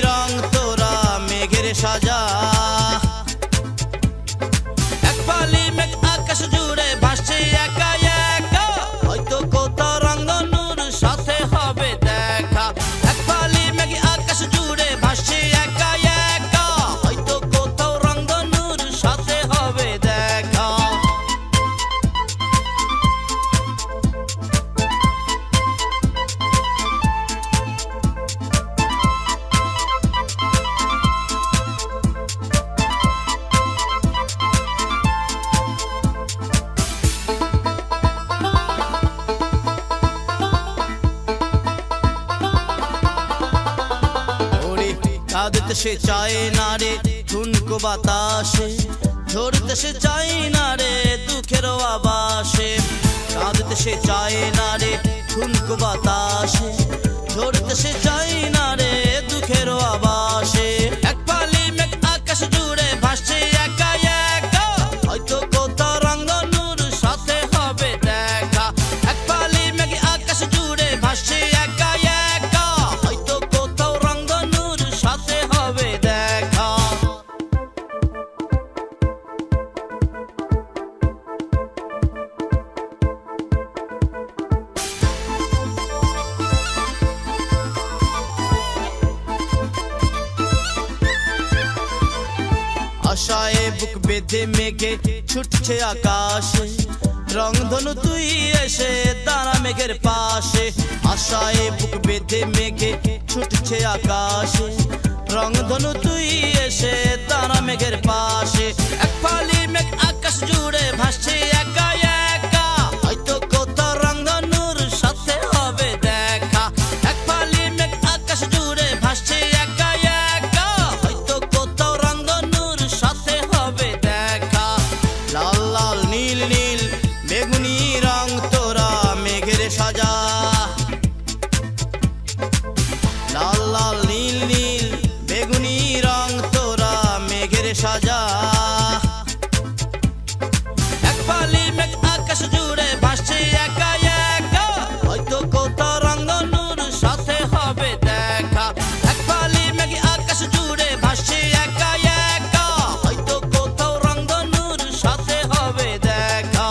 রং তোরা মেঘের সাজা। এক ফালি মেঘ আকাশ জুড়ে ভাসছে একা একা, হয়তো কোথাও রঙ্গনুর সাথে হবে দেখা। এক ফালি মেঘ আকাশ জুড়ে ভাসছে একা একা, হয়তো কোথাও রঙ্গনুর সাথে হবে দেখা। কাঁদতে সে চায় না রে ঠুনকো বাতাসে, ঝরতে সে চায় না রে দুঃখের আবাসে। কাঁদতে সে চায় না রে ঠুনকো বাতাসে, ঝরতে সে চায় না রে দুঃখের আবাসে। এক ফালি মেঘ আকাশ জুড়ে ভাসছে একা একা, হয়তো কোথাও রঙ্গনুর সাথে হবে দেখা। এক ফালি মেঘ আকাশ জুড়ে ভাসছে একা একা, হয়তো কোথাও রঙ্গনুর সাথে হবে দেখা। আশায় বুক বেঁধে মেঘে ছুটছে আকাশে, রংধনু তুই এসে দাঁড়া মেঘের পাশে। আশায় বুক বেঁধে মেঘে ছুটছে আকাশে, রংধনু তুই এসে দাঁড়া মেঘের পাশে। এক ফালি মেঘ আকাশ জুড়ে ভাসছে একা একা, হয়তো কোথাও রংধনুর সাথে হবে দেখা। এক ফালি মেঘ আকাশ জুড়ে ভাসছে একা একা, হয়তো কোথাও রংধনুর সাথে হবে দেখা। লাল লাল নীল নীল বেগুনি রং তোরা মেঘের সাজা। লাল লাল নীল নীল বেগুনি রং তোরা মেঘের সাজা। এক ফালি মেঘ আকাশ জুড়ে ভাসছে একা একা, হয়তো কোথাও রঙ্গনুর সাথে হবে দেখা। এক ফালি মেঘ আকাশ জুড়ে ভাসছে একা একা, হয়তো কোথাও রঙ্গনুর সাথে হবে দেখা।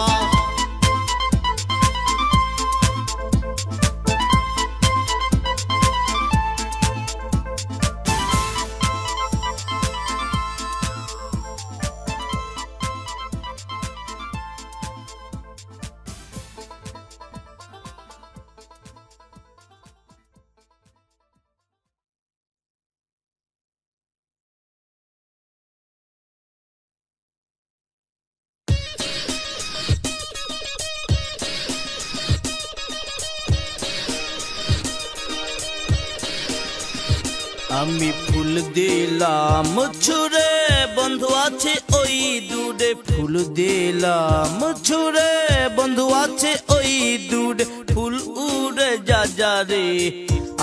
আমি ফুল দিলাম ছুড়ে বন্ধু আছে ওই দূরে, ফুল দিলাম ছুড়ে বন্ধু আছে ওই দূরে। ফুল উড়ে যা যা রে,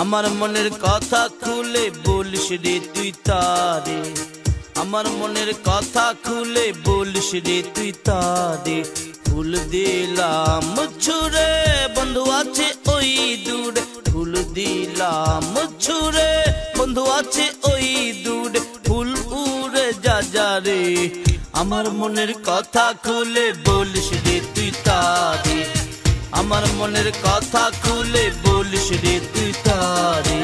আমার মনের কথা খুলে বলিস রে তুই তারে। আমার মনের কথা খুলে বলিস রে তুই তারে। ফুল দিলাম ছুড়ে বন্ধু আছে ওই দূরে, ফুল দিলাম ছুড়ে বন্ধু আছে ওই দূরে। ফুল উড়ে যা যা রে, আমার মনের কথা খুলে বলিস রে তুই তারে। আমার মনের কথা খুলে বলিস রে তুই তারে।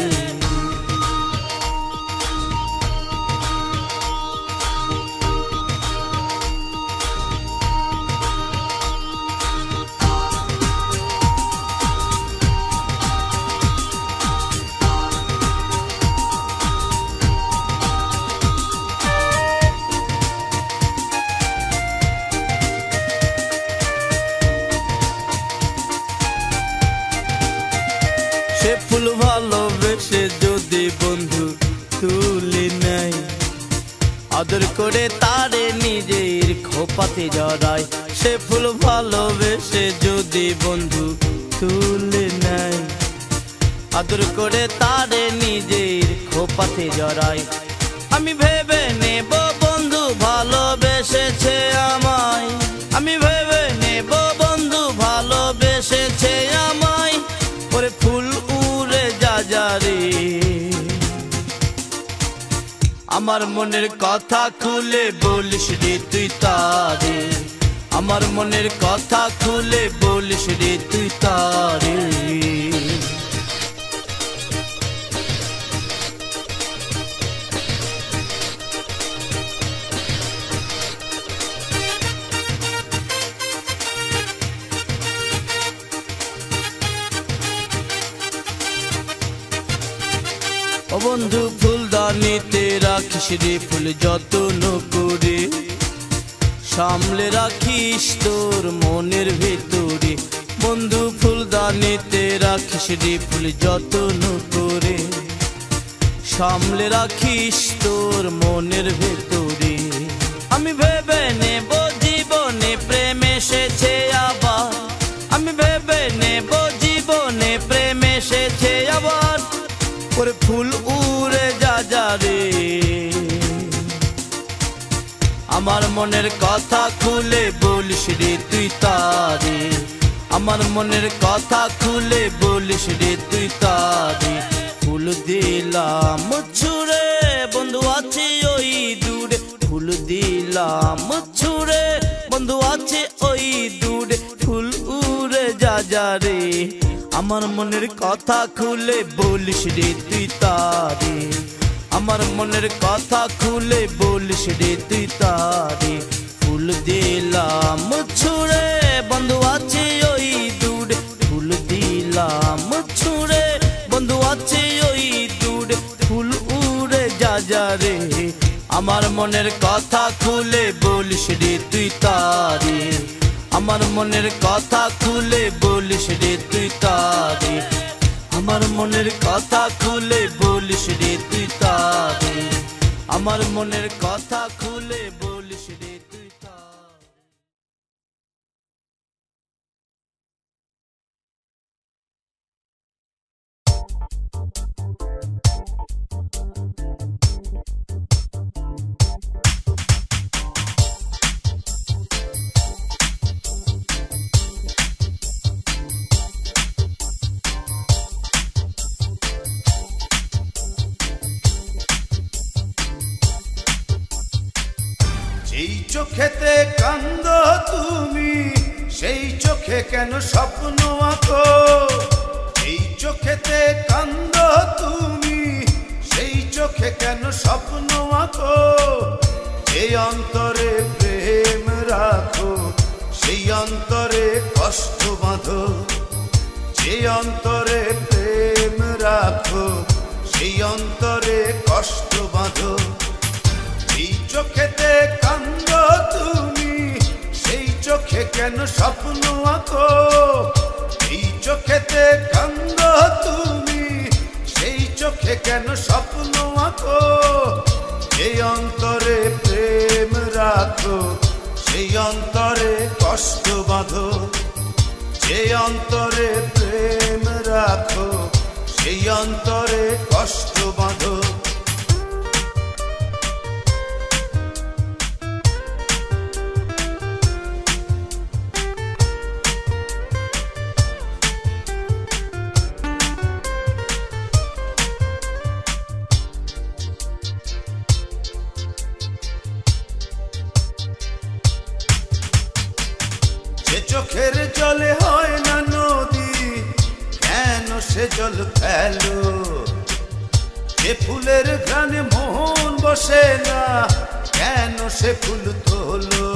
সে ফুল ভালোবেসে যদি বন্ধু তুলে নেয়, আদর করে তারে নিজের খোপাতে জড়ায়। সে ফুল ভালোবেসে যদি বন্ধু তুলে নেয়, আদর করে তারে নিজের খোপাতে জড়ায়। আমি ভেবে নেব বন্ধু ভালোবেসেছে আমায়, আমি ভেবে নেব বন্ধু ভালোবেসেছে আমায়। ওরে ফুল উড়ে যা যা রে, আমার মনের কথা খুলে বলিস রে তুই তারে, আমার মনের কথা খুলে বলিস রে তুই তারে। ও বন্ধু ফুলদানিতে রাখিস রে ফুল যত্ন করে, সামলে রাখিস তোর মনের ভেতরে। বন্ধু ফুলদানিতে রাখিস রে ফুল যত্ন করে, সামলে রাখিস তোর মনের ভেতরে। আমি ভেবে নেব জীবনে প্রেম এসেছে আবার, আমি ভেবে নেব জীবনে প্রেম এসেছে আবার। ওরে ফুল উড়ে যা যা রে, আমার মনের কথা খুলে বলিস রে তুই তারে, আমার মনের কথা খুলে বলিস রে তুই তারে। ফুল দিলাম ছুঁড়ে বন্ধু আছে ওই দূরে, ফুল দিলাম ছুঁড়ে বন্ধু আছে ওই দূরে। ফুল উড়ে যা যা রে, আমার মনের কথা খুলে বলিস রে তুই তারে, আমার মনের কথা খুলে বলিস রে তুই তারে। ফুল দিলাম ছুঁড়ে বন্ধু আছে ওই দূরে, ফুল দিলাম ছুঁড়ে বন্ধু আছে ওই দূরে। ফুল উড়ে যা যা রে, আমার মনের কথা খুলে বলিস রে তুই তারে, আমার মনের কথা খুলে বলিস রে তুই তারে, আমার মনের কথা খুলে বলিস রে তুই তারে, আমার মনের কথা খুলে বলিস রে তুই তারে। যেই চোখেতে কান্দো তুমি, সেই চোখে কেন স্বপ্ন আঁকো? এই চোখেতে কান্দো তুমি, সেই চোখে কেন স্বপ্ন আঁকো? যে অন্তরে প্রেম রাখো, সেই অন্তরে কষ্ট বাঁধো। যে অন্তরে প্রেম রাখো, সেই অন্তরে কষ্ট বাঁধো। এই চোখেতে কান্দো তুমি, সেই চোখে কেন স্বপ্ন আঁকো? এই চোখেতে কান্দো তুমি, সেই চোখে কেন স্বপ্ন আঁকো? যে অন্তরে প্রেম রাখো, সেই অন্তরে কষ্ট বাঁধো। যে অন্তরে প্রেম রাখো, সেই অন্তরে কষ্ট বাঁধো। যে চোখের জলে হয় না নদী, কেন সে জল ফেলো? যে ফুলের ঘ্রাণে মন বসে না, কেন সে ফুল তোলো?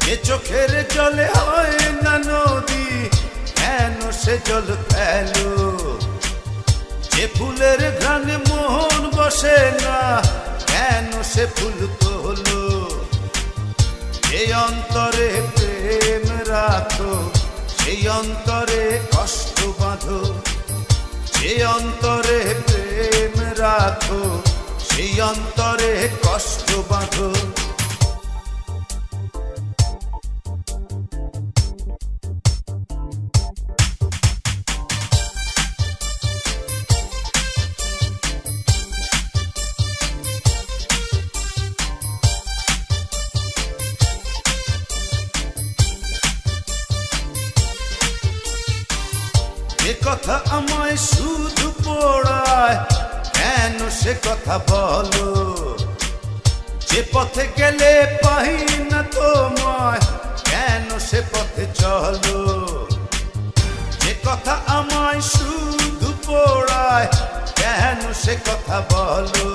যে চোখের জলে হয় না নদী, কেন সে জল ফেলো? যে ফুলের ঘ্রাণে মন বসে না, কেন সে ফুল তোলো? যে অন্তরে প্রেম রাখো, সেই অন্তরে কষ্ট বাঁধো। যে অন্তরে প্রেম রাখো, সেই অন্তরে কষ্ট বাঁধো। এ কথা আমায় শুধু পোড়ায়, কেন কেন সে কথা বলো? যে পথে গেলে পাই না তোমায়, কেন সে পথে চলো? যে কথা আমায় শুধু পোড়ায়, কেন সে কথা বলো?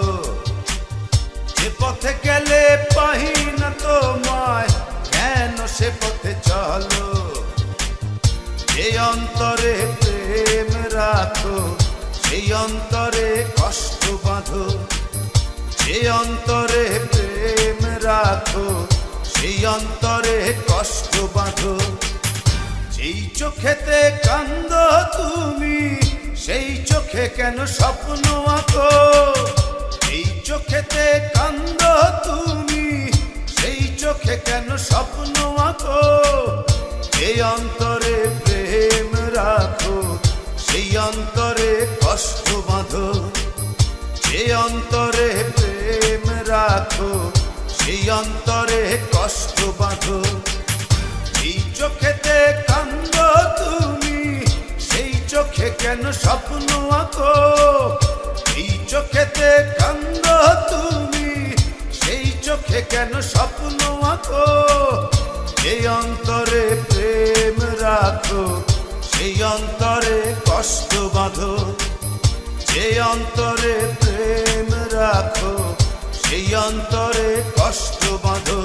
যে পথে গেলে পাই না তোমায়, কেন সে পথে চলো? যে অন্তরে প্রেম রাখো, সেই অন্তরে কষ্ট বাঁধো। যে অন্তরে প্রেম রাখো, সেই অন্তরে কষ্ট বাঁধো। যেই চোখেতে কান্দো তুমি, সেই চোখে কেন স্বপ্ন আঁকো? এই চোখেতে কান্দো তুমি, সেই চোখে কেন স্বপ্ন আঁকো? এই অন্তরে প্রেম রাখো, সেই অন্তরে কষ্ট বাঁধো। যে অন্তরে প্রেম রাখো, সেই অন্তরে কষ্ট বাঁধো। এই চোখেতে কান্দো তুমি, সেই চোখে কেন স্বপ্ন আঁকো? এই চোখেতে কান্দো তুমি, সেই চোখে কেন স্বপ্ন আঁকো? এই অন্তরে প্রেম রাখো, সেই অন্তরে কষ্ট বাঁধো। যে অন্তরে প্রেম রাখো, সেই অন্তরে কষ্ট বাঁধো।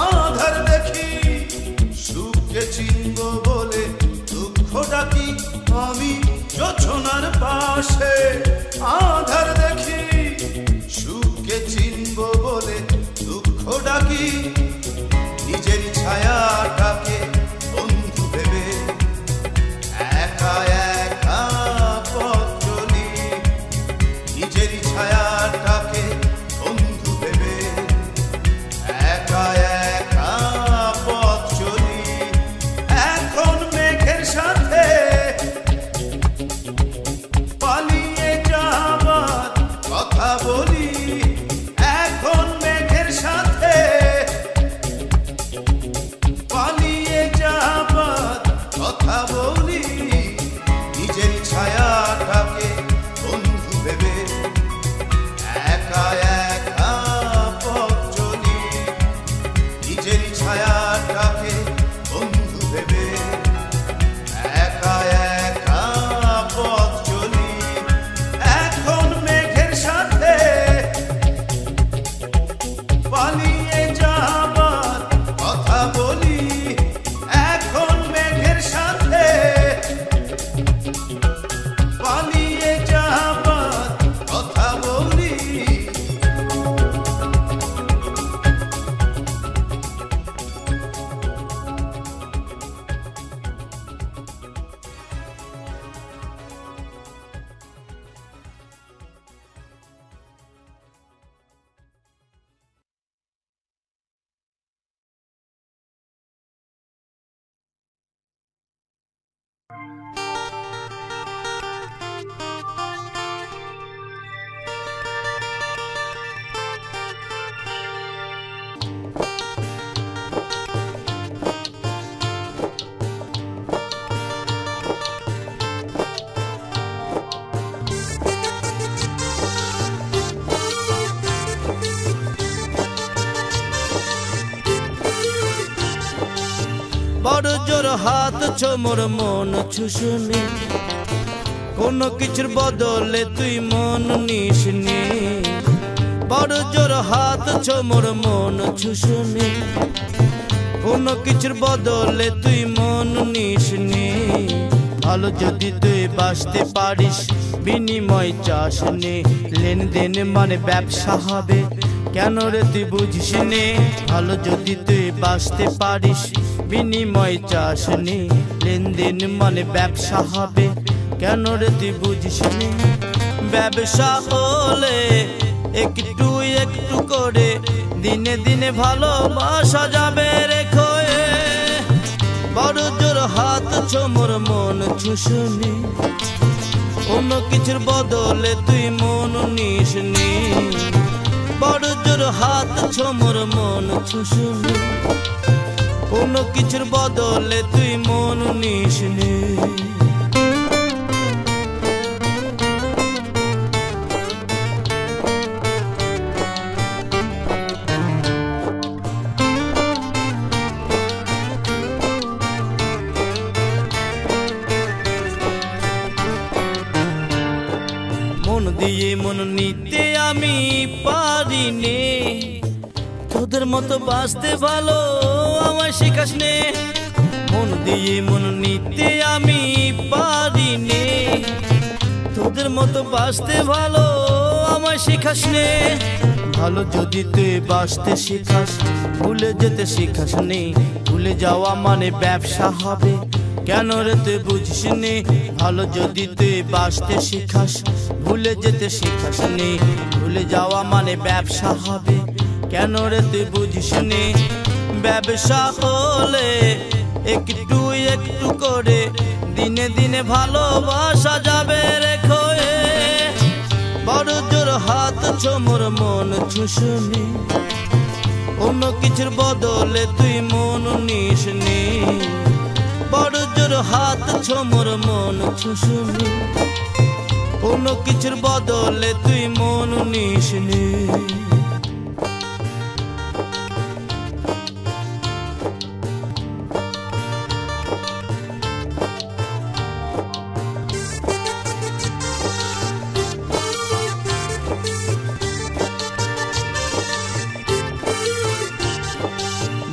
আধার দেখি সুখকে চিনব বলে দুঃখ ডাকি। আমি যোছনার পাশে আধার দেখি সুখকে চিনব বলে দুঃখ ডাকি। নিজের ছায়াটাকে বন্ধু ভেবে একা একা পথ চলি। নিজের ছায়াটাকে বন্ধু ভেবে একা একা পথ চলি। এখন মেঘের সাথে পালিয়ে যাবার কথা বলি। এখন মেঘের সাথে পালিয়ে যাবার কথা বলি। নিজের ছায়াটাকে বন্ধু ভেবে একা একা পথ চলি। নিজের ছায়াটাকে বন্ধু ভেবে একা একা পথ চলি। এখন মেঘের সাথে পালিয়ে যাবার কথা বলি। এখন মেঘের সাথে পালিয়ে যাবার কথা বলি। বড় জোর হাত মোর মন ছুসনি। কোনো কিছুর বদলে তুই মন নিসনি। বড় জোর হাত মোর মন ছুসনি। কোনো কিছুর বদলে তুই মন নিসনি। ভালো যদি তুই বাঁচতে পারিস বিনিময় চাস নে। লেনদেন মানে ব্যবসা হবে কেন রে তুই বুঝিস নে। ভালো যদি তুই বাঁচতে পারিস বিনিময় চাস নে। লেনদেন মানে ব্যবসা হবে কেন রে তুই বুঝিস নে। ব্যবসা হলে একটু একটু করে দিনে দিনে ভালোবাসা যাবে রেখো। বড় জোর হাত মোর মন ছুসনি। অন্য কিছুর বদলে তুই মন নিসনি। বড় জোর হাত মোর মন ছুসনি। কোনো কিছুর বদলে তুই মন নিসনি। মন দিয়ে মন নিতে আমি পারি নে। তোদের মতো বাঁচতে ভালো আমায় শেখাস নে। মন দিয়ে মন নিতে আমি পারি নে। তোদের মতো বাঁচতে ভালো আমায় শেখাস নে। ভালো যদি তুই বাঁচতে শেখাস ভুলে যেতে শেখাস নে। ভুলে যাওয়া মানে ব্যবসা হবে কেন রে তুই বুঝিস নে। ভালো যদি তুই বাঁচতে শেখাস ভুলে যেতে শেখাস নে। ভুলে যাওয়া মানে ব্যবসা হবে কেন রে তুই বুঝিস নে। ব্যবসা হলে একটু একটু করে দিনে দিনে ভালোবাসা যাবে রেখো। বড় জোর হাত মোর মন ছুসনি। অন্য কিছুর বদলে তুই মন নিস নে, বড় জোর হাত ছোমর মন ছুসুনি, অন্য কিছুর বদলে তুই মন নিস নে।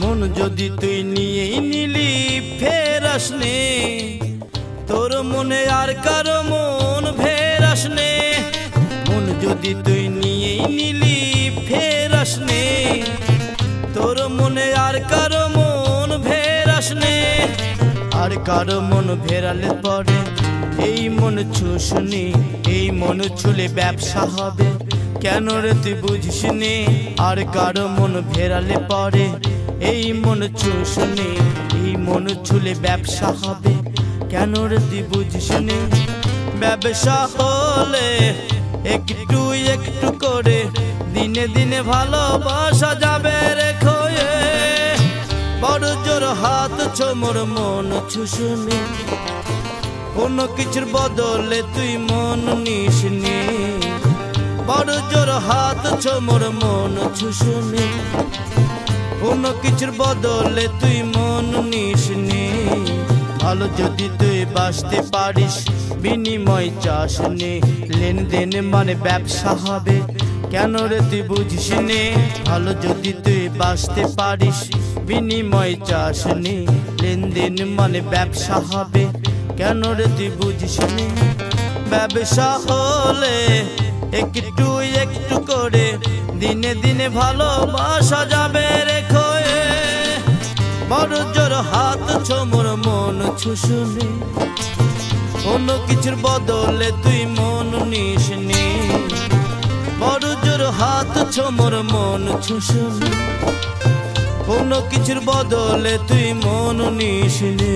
মন যদি তুই নিয়েই নিলি ফের আসনে, তোর মনে আর কারো মন ফের আসনে। মন যদি তুই নিয়েই নিলি ফের আসনে, তোর মনে আর কারো মন ফের আসনে। আর কারো মন ফেরালে পরে এই মন ছুসনি, এই মন ছুলে ব্যবসা হবে, কেন রে তুই বুঝিস নে। আর কারো মন ফেরালে পরে এই মন ছুসনি, এই মন ছুলে ব্যবসা হবে, কেন রে তুই বুঝিস নে। ব্যবসা হলে একটু একটু করে দিনে দিনে ভালোবাসা যাবে রে খয়ে, বড় জোর হাত ছোমর মন ছুসনি, অন্য কিছুর বদলে তুই মন নিস নে, বড় জোর হাত ছোমর মন ছুসনি, অন্য কিছুর বদলে তুই মন নিস নে। ভালো যদি তুই বাঁচতে পারিস বিনিময় চাস নে, লেনদেন মানে ব্যবসা হবে, কেন রে তুই বুঝিস নে। ভালো যদি তুই বাঁচতে পারিস বিনিময় চাস নে, লেনদেন মানে ব্যবসা হবে, কেন রে তুই বুঝিস নে। ব্যবসা হলে একটু একটু করে দিনে দিনে ভালোবাসা যাবে রে খয়ে, বড় জোর হাত ছোমর মন ছুসনি, অন্য কিছুর বদলে তুই মন নিস নে, বড় জোর হাত ছোমর মন ছুসনি, অন্য কিছুর বদলে তুই মন নিস নে।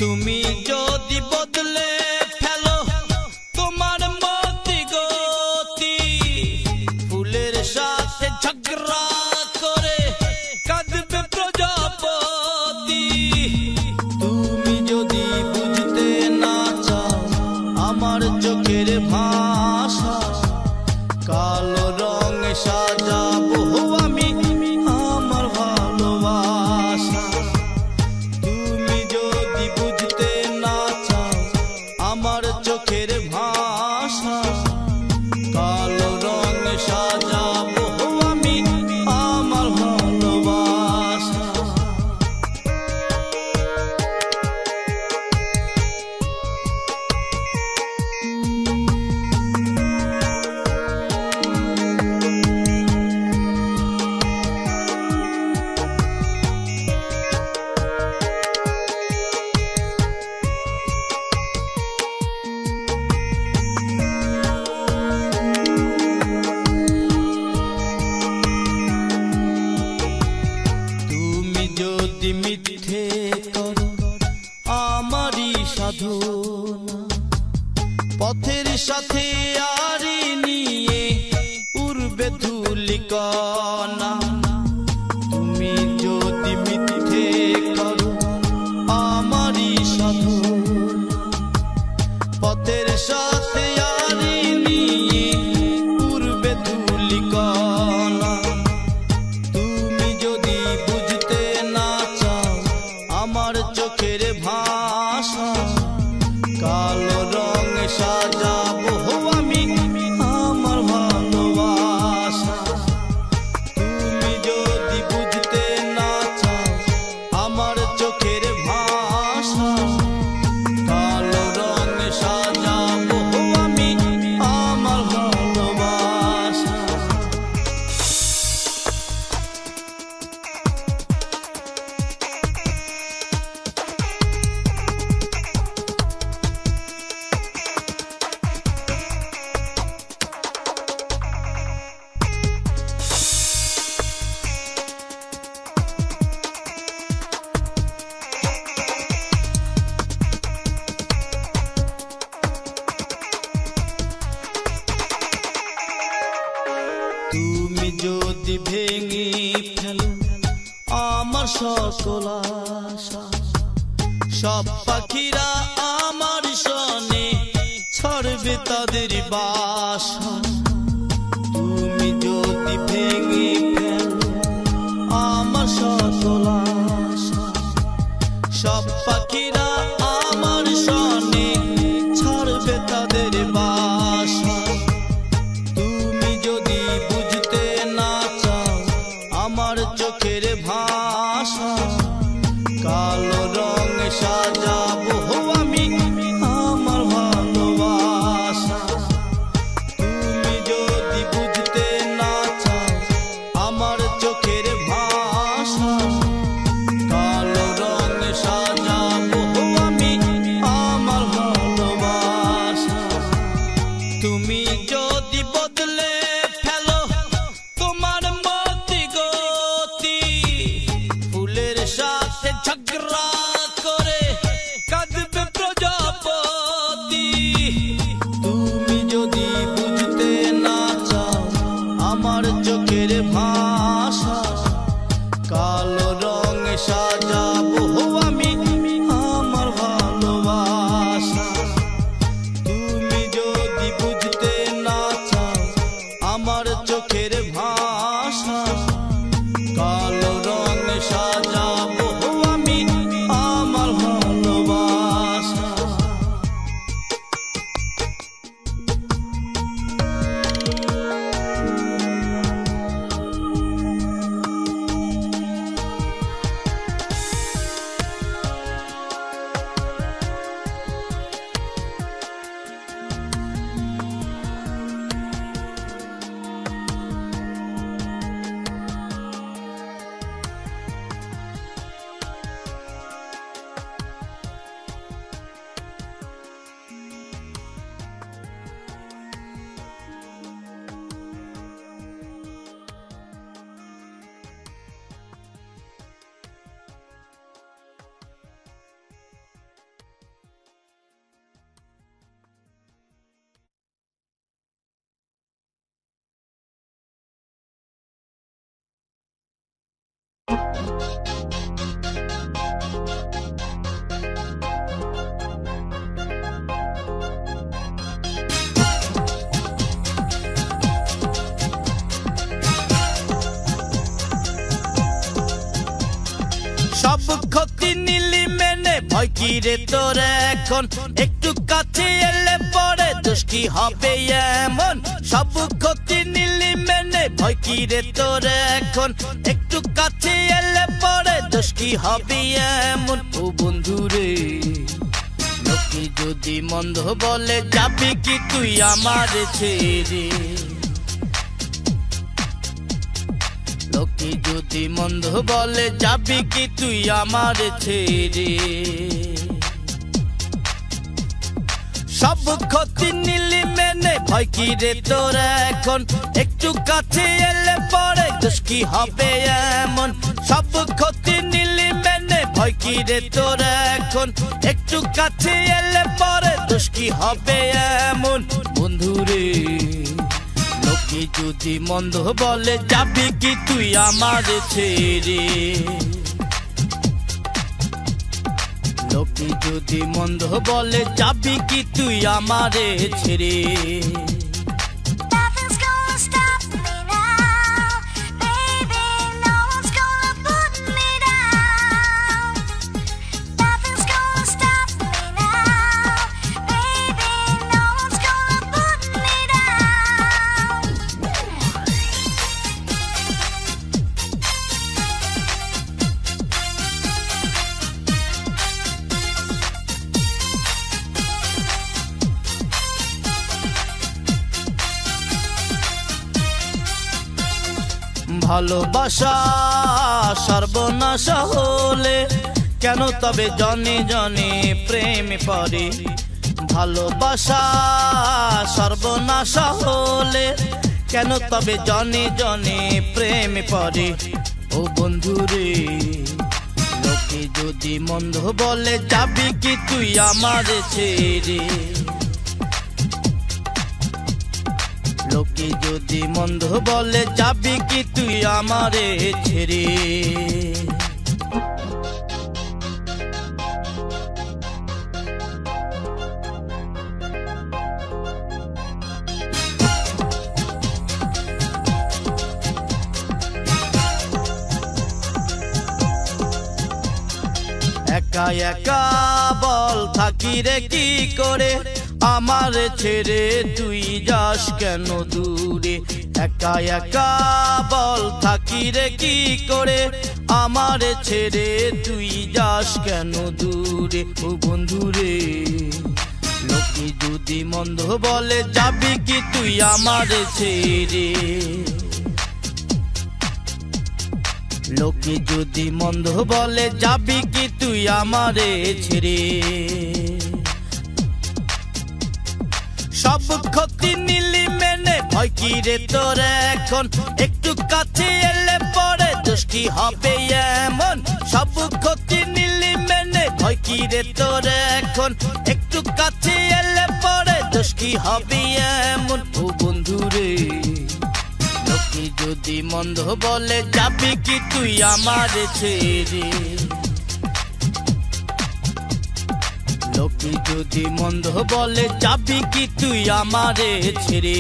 তুমি যদি বদলে ফেলো তোমার মতি গতি, ফুলের সাথে ঝগড়া করে কাঁদবে প্রজাপতি। তুমি যদি বুঝতে না চাও আমার চোখের ভাষা, কালো রঙে সাজাবো আমি আমার ভালোবাসা। আমার চোখের ভাষা, কালো রং সাজাবো আমি আমার ভালোবাসা। মিথ্যে করো আমারই সাধনা, পথের সাথে আরি নিয়ে উড়বে ধূলিকণা। তুমি যদি মিথ্যে করো আমারই সাধনা, পথের সাথে আরি নিয়ে উড়বে ধূলিকণা। তুমি যদি বুঝতে না চাও আমার চোখের ভাষা, কালো রং সাজাবো আমি আমার ভালোবাসা। তুমি যদি বুঝতে না চাও আমার চোখের ভাষা, সকল আশা। সব পাখিরা আমার সনে ছাড়বে তাদের বাসা। তুমি যদি ভেঙে ফেলো আমার সকল আশা। সব পাখিরা আমার সনে ছাড়বে তাদের বাসা। তুমি যদি বুঝতে না চাও আমার চোখের ভাষা, কালো রং সাজাবো আমি আমার ভালোবাসা। তুমি যদি বুঝতে না চাও আমার চোখের ভাষা, কালো রং সাজাবো আমি আমার ভালোবাসা। তুমি যদি বদলে ফেলো তোমার মতি গতি, ফুলের সাথে ঝগড়া করে কাঁদবে প্রজাপতি। তুমি যদি বুঝতে না চাও আমার চোখের ভাষা, কালো রং সাজাবো আমি আমার ভালোবাসা। তুমি যদি বুঝতে না চাও আমার চোখের ভাষা, কালো রং সাজাবো আমি আমার ভালোবাসা। সব ক্ষতি নিলি মেনে ভয় কি রে তোর এখন, একটু কাছে এলে পরে দোষ কি হবে এমন। সব ক্ষতি নিলি মেনে ভয় কি রে তোর এখন, একটু কাছে এলে পরে দোষ কি হবে এমন। ও বন্ধু রে, লোকে যদি মন্দ বলে যাবি কি তুই আমার ছেড়ে। লোকে যদি মন্দ বলে যাবি কি তুই আমার ছেড়ে। সব ক্ষতি নিলি মেনে ভয় কি রে তোর এখন, একটু কাছে এলে পরে দোষ কি হবে এমন। সব ক্ষতি নিলি মেনে ভয় কি রে তোর এখন, একটু কাছে এলে পরে দোষ কি হবে এমন। বন্ধু রে, লোকে যদি মন্দ বলে যাবি কি তুই আমার ছেড়ে। লোকে যদি মন্দ বলে যাবি কি তুই আমারে ছেড়ে। ভালোবাসা সর্বনাশা হলে কেন তবে জনে জনে প্রেম পড়ে। ভালোবাসা সর্বনাশা হলে কেন তবে জনে জনে প্রেম পড়ে। ও বন্ধু রে, লোকে যদি মন্দ বলে যাবি কি তুই আমার ছেড়ে। লোকে যদি মন্দ বলে যাবি কি তুই আমারে ছেড়ে। একা বল থাকি রে কি করে, আমার ছেড়ে তুই যাস কেন দূরে। একা একা বল থাকি রে কি করে, আমার ছেড়ে তুই যাস কেন দূরে। ও বন্ধুরে লোকে যদি মন্দ বলে, যাবি কি তুই আমার ছেড়ে। লোকে যদি মন্দ বলে, যাবি কি তুই আমারে ছেড়ে। সব ক্ষতি নিলি মেনে, ভয় কি রে তোর এখন, একটু কাছে এলে পরে দোষ কি হবে এমন। সব ক্ষতি নিলি মেনে, ভয় কি রে তোর এখন, একটু কাছে এলে পরে দোষ কি হবে এমন। ও বন্ধুরে লোকে যদি মন্দ বলে, যাবি কি তুই আমার ছেড়ে। লোকে যদি মন্দ বলে, যাবি কি তুই আমারে ছেড়ে।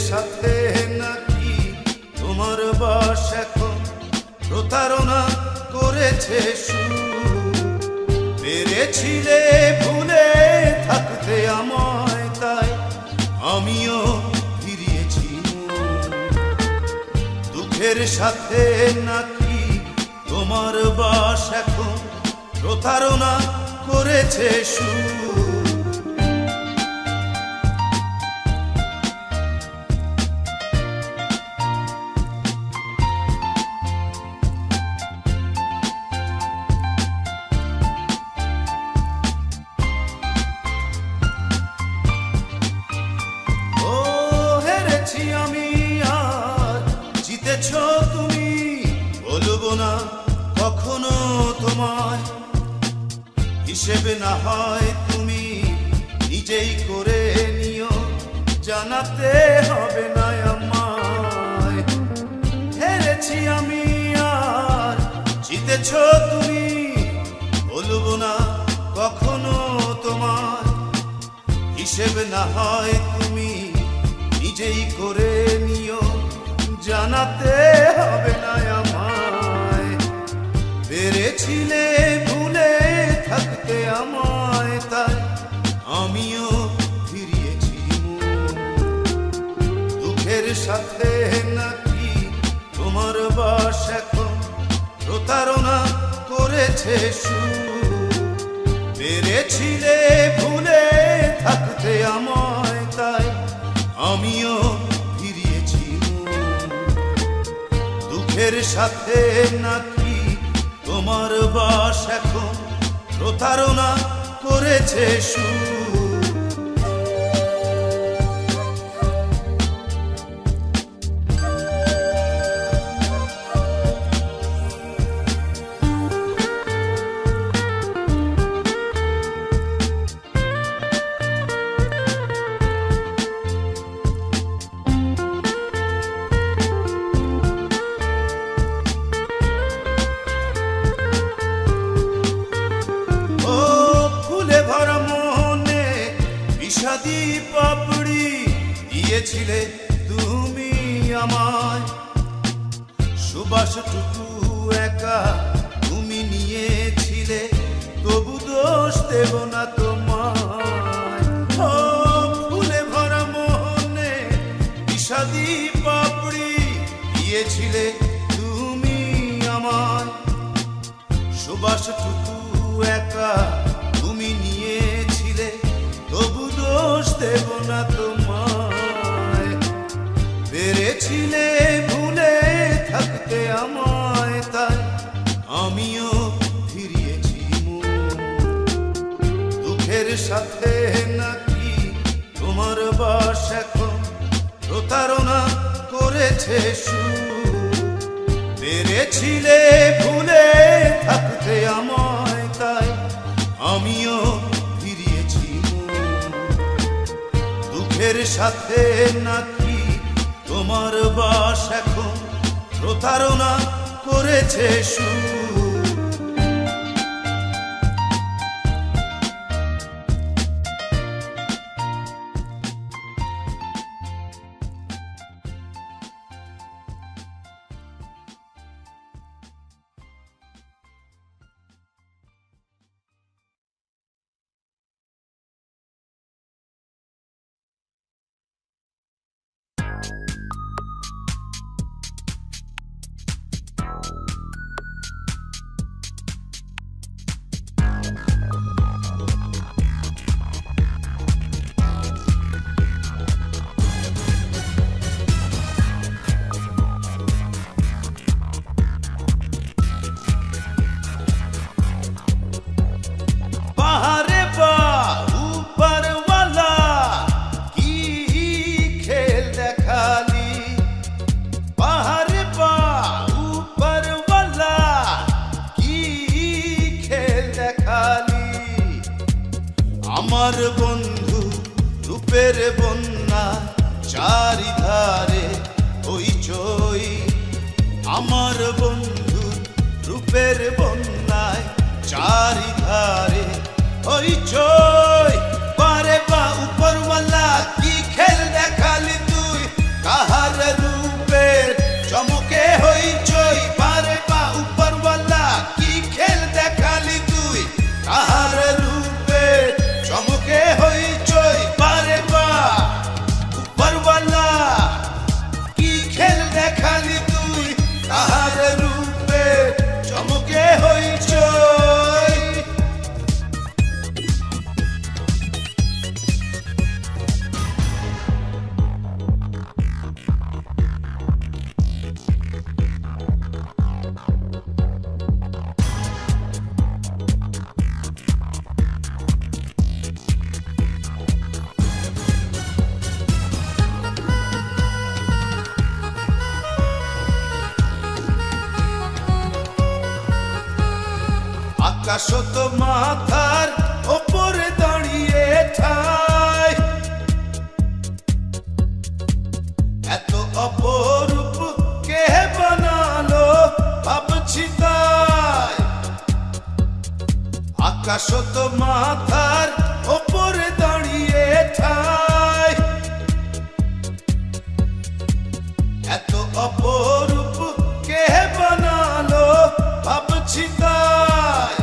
সাথে নাকি তোমার বাস এখন প্রতারণা করেছে পেরেছিলে ভুলে থাকতে আমায়, তাই আমিও ফিরিয়েছি দুঃখের সাথে নাকি তোমার বাস এখন প্রতারণা করেছে তুমি বলবো না কখনো তোমায়, হিসেবে না হয় তুমি নিজেই করে নিও, জানাতে হবে না আমায়। হেরেছি আমি আর জিতেছ তুমি, বলবো না কখনো তোমায়, হিসেবে না হয় তুমি নিজেই করে নিও, জানাতে হবে না আমায়। পেরেছিলে ভুলে থাকতে আমায়, তাই আমিও ফিরিয়েছি দুঃখের সাথে নাকি তোমার বাস এখন প্রতারণা করেছে পেরেছিলে ভুলে থাকতে আমায়, তাই আমিও দুঃখের সাথে নাকি তোমার বাস এখন প্রতারণা করেছে বিষাদি পাপড়ি দিয়েছিলে তুমি আমায়, সুবাসটুকু একা তুমি নিয়েছিলে, তবু দোষ দেব না তোমায়। ও ফুলে ভরা মোহনে বিষাদি পাপড়ি দিয়েছিলে তুমি আমায়, সুবাসটুকু একা তুমি নিয়েছিলে, তবু দোষ দেব না তোমায়। পেরেছিলে ভুলে থাকতে আমায়, তাই আমিও ফিরিয়েছি মন। দুঃখের সাথে নাকি তোমার বাস এখন প্রতারণা করেছে সুর। পেরেছিলে ভুলে থাকতে আমায়, তাই আমিও ফিরিয়েছি মন। দুঃখের সাথে নাকি তোমার বাস এখন প্রতারণা করেছে সুর। আমার বন্ধু রূপের বন্যা চারিধারে হইচই, আমার বন্ধু রূপের বন্যায় চারিধারে হইচই। পারে বা উপরওয়ালা কি খেল দেখালি তুই, কাহার রূপের চমকে হইচই। পারে বা উপরওয়ালা কি খেল দেখালি তুই, কাহার রূপের চমকে হইচই। পারে বা উপরওয়ালা কি খেল দেখালি তুই, কাহার রূপের চমকে হইচই। আকাশ তো মাথার ওপরে দাঁড়িয়ে ঠাই, এত অপরূপ কে বানালো ভাবছি তাই। আকাশ তো মাথার ওপরে দাঁড়িয়ে ঠাই, এত অপরূপ কে বানালো ভাবছি তাই।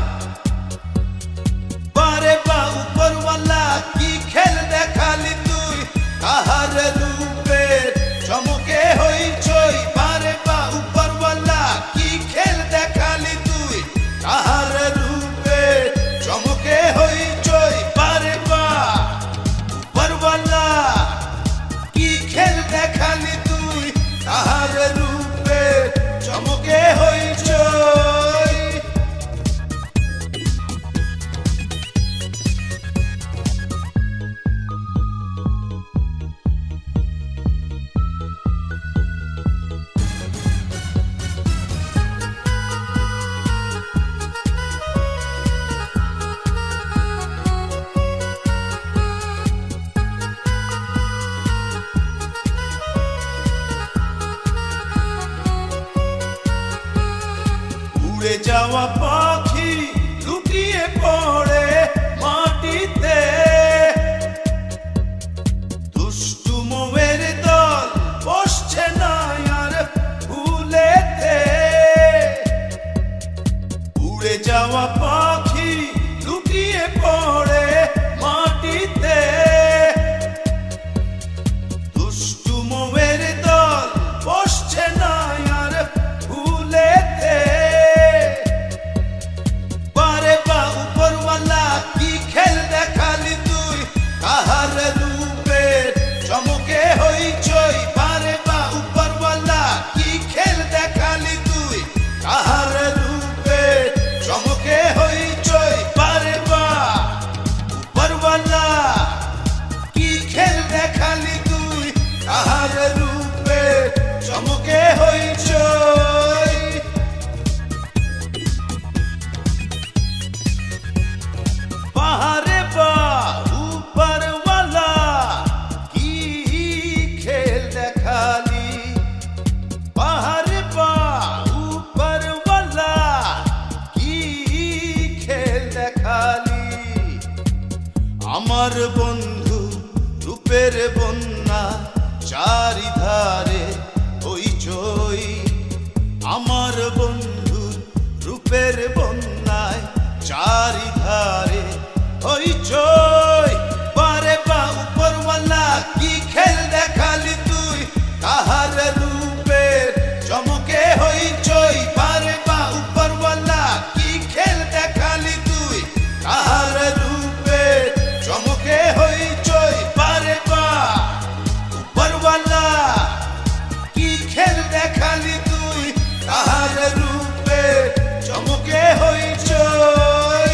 পারে বা উপরওয়ালা কি খেল দেখালি তুই, কাহার রূপের চমকে হইচই। পারে বা উপরওয়ালা কি খেল দেখালি তুই, কাহার রূপের চমকে হইচই। পারে বা উপরওয়ালা কি খেল দেখালি তুই, কাহার রূপের চমকে হইচই। উড়ে যাওয়া পাখি লুটিয়ে পড়ে মাটিতে, উড়ে যাওয়া পাখি লুটিয়ে পড়ে মাটিতে দুষ্টু মোমের দল বসছে না আর ভুলেতে বারে বা উপরওয়ালা কি খেল দেখালি তুই কাহার রূপে চমকে হইচই বারে বা উপরওয়ালা কি খেল দেখালি তুই কাহার রূপে চমকে হইচই বারে বা উপরওয়ালা কি খেল দেখালি তুই কাহার রূপে চমকে হইচই বাহারে বা উপরওয়ালা কি খেল দেখালি বাহারে বা উপরওয়ালা কি খেল দেখালি আমার বন্ধু রূপের বন্যা চারিধারে হইচই আমার বন্ধু রূপের বন্যায় চারিধারে হইচই বারে বা উপরওয়ালা কি খেল দেখালি তুই কাহার রূপে চমকে হইচই বারে বা উপরওয়ালা কি খেল দেখালি তুই কাহার রূপে চমকে হইচই বারে বা উপরওয়ালা কি খেল দেখালি তুই কাহার রূপে চমকে হইচই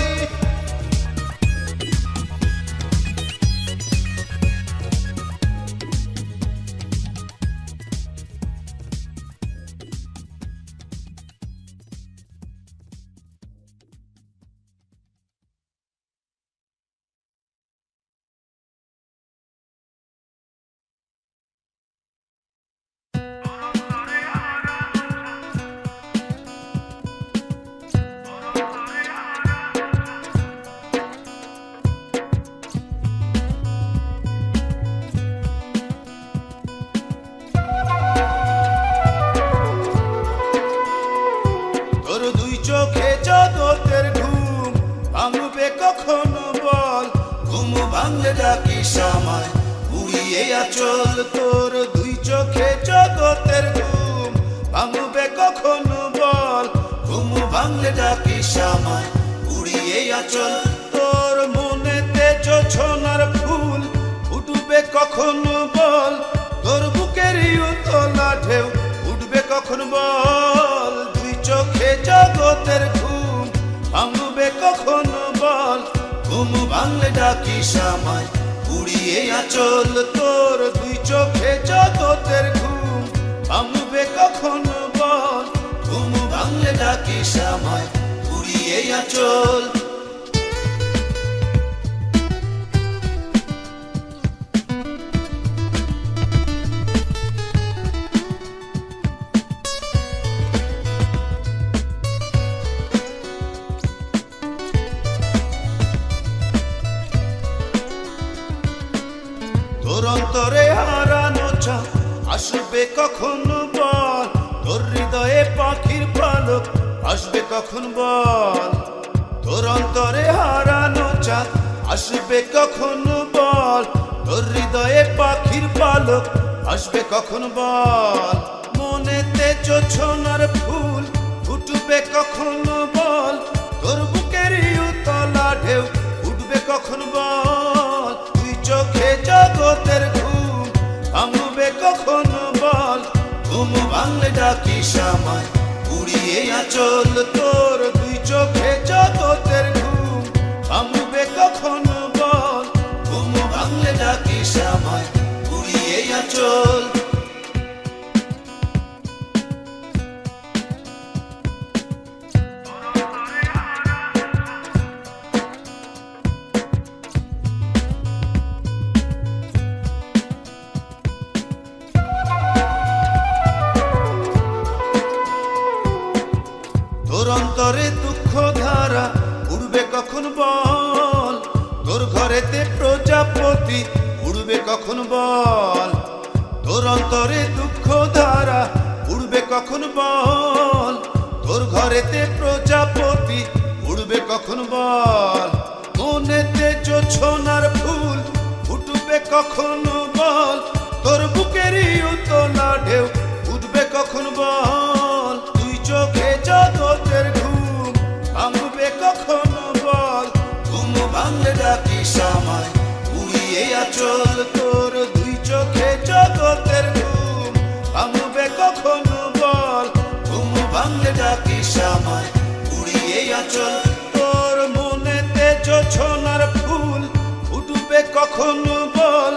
তোর দুই চোখে জগতের ঘুম ভাঙবে কখনো বল ঘুম ভাঙলে ডাকিস আমায় উড়িয়ে আচল তোর দুই চোখে জগতের ঘুম ভাঙবে কখনো বল ঘুম ভাঙলে ডাকিস আমায় উড়িয়ে আচল তোর মনেতে জোছনার ফুল ফুটবে কখনো বল তোর বুকেরই উতলা ঢেউ উঠবে কখন বল দুই চোখে জগতের ঘুম ভাঙবে কখনো বল ঘুম ভাঙলে ডাকিস আমায় উড়িয়ে আচল তোর দুই চোখে জগতের ঘুম ভাঙবে কখনো বল ঘুম ভাঙলে ডাকিস আমায় উড়িয়ে আচল তোর অন্তরে হারানো চাঁদ আসবে কখনো বল তোর হৃদয়ে পাখির পালক আসবে কখন বল তোর অন্তরে হারানো চাঁদ আসবে কখনো বল তোর হৃদয়ে পাখির পালক আসবে কখন বল মনেতে জোছনার ফুল ফুটবে কখনো বল তোর বুকেরই উতলা ঢেউ উঠবে কখন বল তুই চোখে জগতের ঘুম ভাঙবে কখনো বল ঘুম ভাঙলে ডাকিস আমায় উড়িয়ে আচল তোর দুই চোখে জগতের ঘুম ভাঙবে কখনো বল ঘুম ভাঙলে ডাকিস আমায় উড়িয়ে আচল তোর অন্তরে দুঃখ ধারা উড়বে কখন বল তোর ঘরেতে প্রজাপতি উড়বে কখন বল তোর অন্তরে দুঃখ ধারা উড়বে কখন বল তোর ঘরেতে প্রজাপতি কখন বল তোর বুকেরই উতলা ঢেউ উঠবে কখন বল তুই চোখে জগতের ঘুম ভাঙবে কখন বল ঘুম ভাঙলে ডাকিস আমায় উড়িয়ে আচল তোর দুই চোখে জগতের ঘুম ভাঙবে কখন বল ঘুম ভাঙলে ডাকিস আমায় উড়িয়ে আচল তোর মনেতে জোছনার ফুল উঠবে কখন বল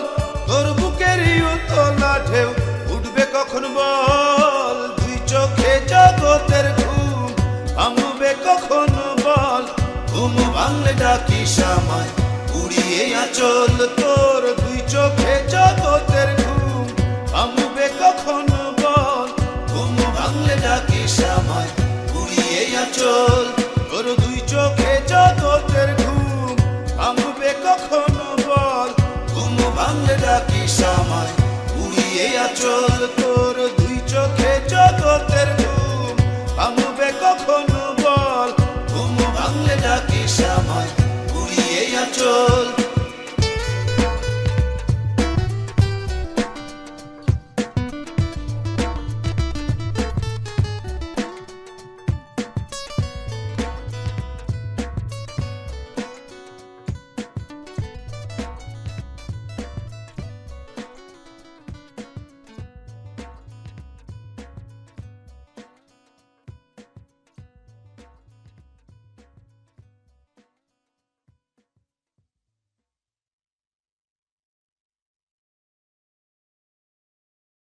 তোর বুকেরই উতলা ঢেউ উঠবে কখন বল দুই চোখে জগতের ঘুম ভাঙবে কখন বল ঘুম ভাঙলে ডাকিস আমায় উড়িয়ে আচল তোর দুই চোখে জগতের ঘুম ভাঙবে কখন বল ঘুম ভাঙলে ডাকিস আমায় উড়িয়ে আচল তোর দুই চোখে জগতের ঘুম ভাঙবে কখন বল ঘুম ভাঙলে ডাকিস আমায় উড়িয়ে আচল তোর দুই চোখে জগতের ঘুম ভাঙবে কখন বল ঘুম ভাঙলে ডাকিস আমায় উড়িয়ে আচল